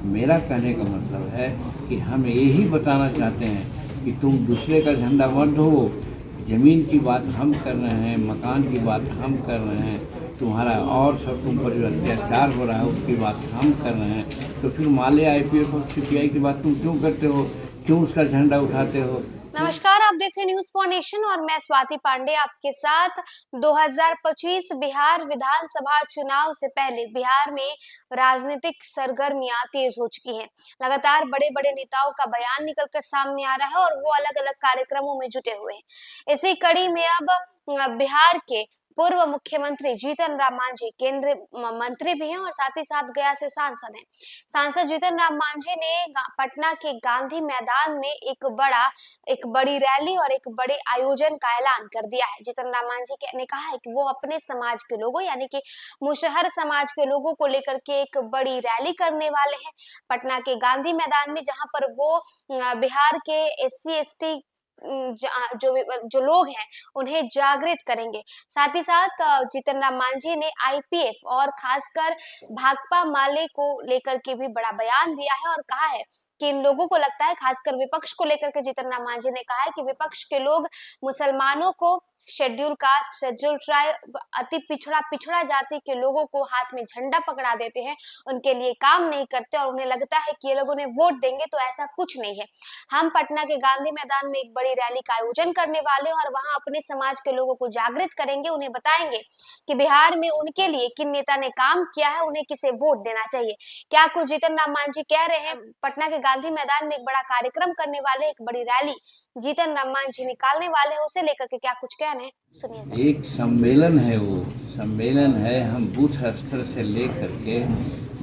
मेरा कहने का मतलब है कि हम यही बताना चाहते हैं कि तुम दूसरे का झंडा मत ढो। ज़मीन की बात हम कर रहे हैं, मकान की बात हम कर रहे हैं, तुम्हारा और सब तुम पर जो अत्याचार हो रहा है उसकी बात हम कर रहे हैं। तो फिर माले आईपीएफ और सीपीआई की बात तुम क्यों करते हो, क्यों उसका झंडा उठाते हो? नमस्कार, आप देख रहे हैं न्यूज फॉर नेशन और मैं स्वाति पांडे आपके साथ। 2025 बिहार विधानसभा चुनाव से पहले बिहार में राजनीतिक सरगर्मियां तेज हो चुकी हैं। लगातार बड़े बड़े नेताओं का बयान निकलकर सामने आ रहा है और वो अलग अलग कार्यक्रमों में जुटे हुए हैं। इसी कड़ी में अब बिहार के पूर्व मुख्यमंत्री जीतन राम मांझी केंद्रीय मंत्री भी हैं और साथ ही साथ गया से सांसद हैं। सांसद जीतन राम मांझी ने पटना के गांधी मैदान में एक बड़ी रैली और एक बड़े आयोजन का ऐलान कर दिया है। जीतन राम मांझी ने कहा है कि वो अपने समाज के लोगों यानी कि मुसहर समाज के लोगों को लेकर के एक बड़ी रैली करने वाले हैं पटना के गांधी मैदान में, जहां पर वो बिहार के एससी एसटी जो लोग हैं उन्हें जागृत करेंगे। साथ ही साथ जीतन राम मांझी ने आईपीएफ और खासकर भाकपा माले को लेकर के भी बड़ा बयान दिया है और कहा है कि इन लोगों को लगता है, खासकर विपक्ष को लेकर के जीतन राम मांझी ने कहा है कि विपक्ष के लोग मुसलमानों को, शेड्यूल कास्ट, शेड्यूल ट्राइब, अति पिछड़ा जाति के लोगों को हाथ में झंडा पकड़ा देते हैं, उनके लिए काम नहीं करते और उन्हें लगता है कि ये लोग उन्हें वोट देंगे। तो ऐसा कुछ नहीं है। हम पटना के गांधी मैदान में एक बड़ी रैली का आयोजन करने वाले हैं और वहां अपने समाज के लोगों को जागृत करेंगे, उन्हें बताएंगे कि बिहार में उनके लिए किन नेता ने काम किया है, उन्हें किसे वोट देना चाहिए। क्या कुछ जीतन राम मांझी कह रहे हैं। पटना के गांधी मैदान में एक बड़ा कार्यक्रम करने वाले, एक बड़ी रैली जीतन राम मांझी निकालने वाले हैं, उसे लेकर के क्या कुछ कहने सुनिए। एक सम्मेलन है, वो सम्मेलन है। हम बूथ स्तर से लेकर के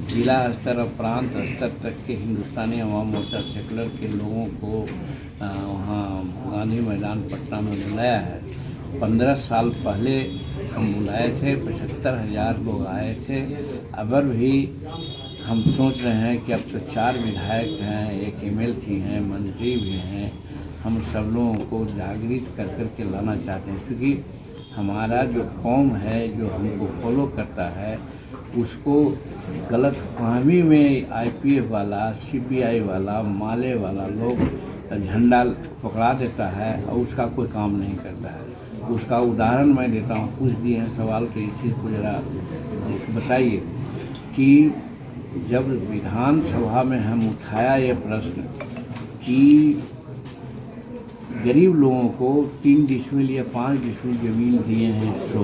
जिला स्तर और प्रांत स्तर तक के हिंदुस्तानी अवाम मोर्चा सेकुलर के लोगों को वहाँ गांधी मैदान पटना में बुलाया है। 15 साल पहले हम बुलाए थे, 75,000 लोग आए थे। अगर भी हम सोच रहे हैं कि अब तो 4 विधायक हैं, एक एमएलसी हैं, मंत्री भी हैं, हम सब लोगों को जागृत कर कर के लाना चाहते हैं, क्योंकि हमारा जो कौम है, जो हमको फॉलो करता है, उसको गलत फहमी में आईपीएफ वाला, सीपीआई वाला, माले वाला लोग झंडा पकड़ा देता है और उसका कोई काम नहीं करता है। उसका उदाहरण मैं देता हूँ। कुछ दिए हैं सवाल के, इसी को ज़रा बताइए कि जब विधानसभा में हम उठाया ये प्रश्न कि गरीब लोगों को 3 डिसमिल या 5 डिसमिल ज़मीन दिए हैं 100,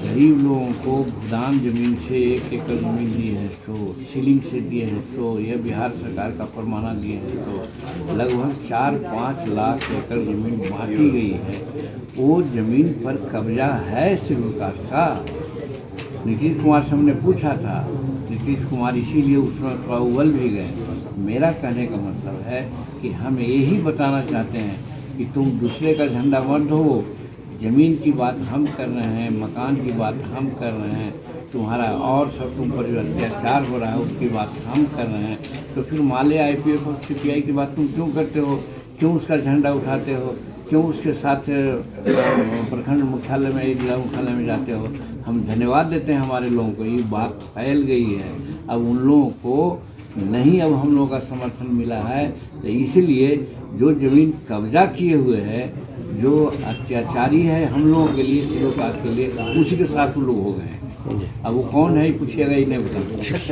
गरीब लोगों को भूदान ज़मीन से 1 एकड़ ज़मीन दिए हैं 100, सीलिंग से दिए हैं 100, यह बिहार सरकार का फरमाना दिए हैं 100, लगभग 4-5 लाख एकड़ ज़मीन बांटी गई है। वो ज़मीन पर कब्जा है शेड्यूल कास्ट का। नीतीश कुमार से हमने पूछा था, नीतीश कुमार इसीलिए उसमें थोड़ा उबल भी गए। मेरा कहने का मतलब है कि हम यही बताना चाहते हैं कि तुम दूसरे का झंडा मत ढो। ज़मीन की बात हम कर रहे हैं, मकान की बात हम कर रहे हैं, तुम्हारा और सब तुम पर जो अत्याचार हो रहा है उसकी बात हम कर रहे हैं। तो फिर माले आईपीएफ और सीपीआई की बात तुम क्यों करते हो, क्यों उसका झंडा उठाते हो, क्यों उसके साथ प्रखंड मुख्यालय में, जिला मुख्यालय में जाते हो। हम धन्यवाद देते हैं हमारे लोगों को, ये बात फैल गई है। अब उन लोगों को नहीं, अब हम लोगों का समर्थन मिला है, तो इसलिए जो ज़मीन कब्जा किए हुए है, जो अत्याचारी है हम लोगों के लिए, शेड्यूल कास्ट के लिए, उसी के साथ वो लोग हो गए हैं। अब वो कौन है पूछिएगा, ही नहीं बता।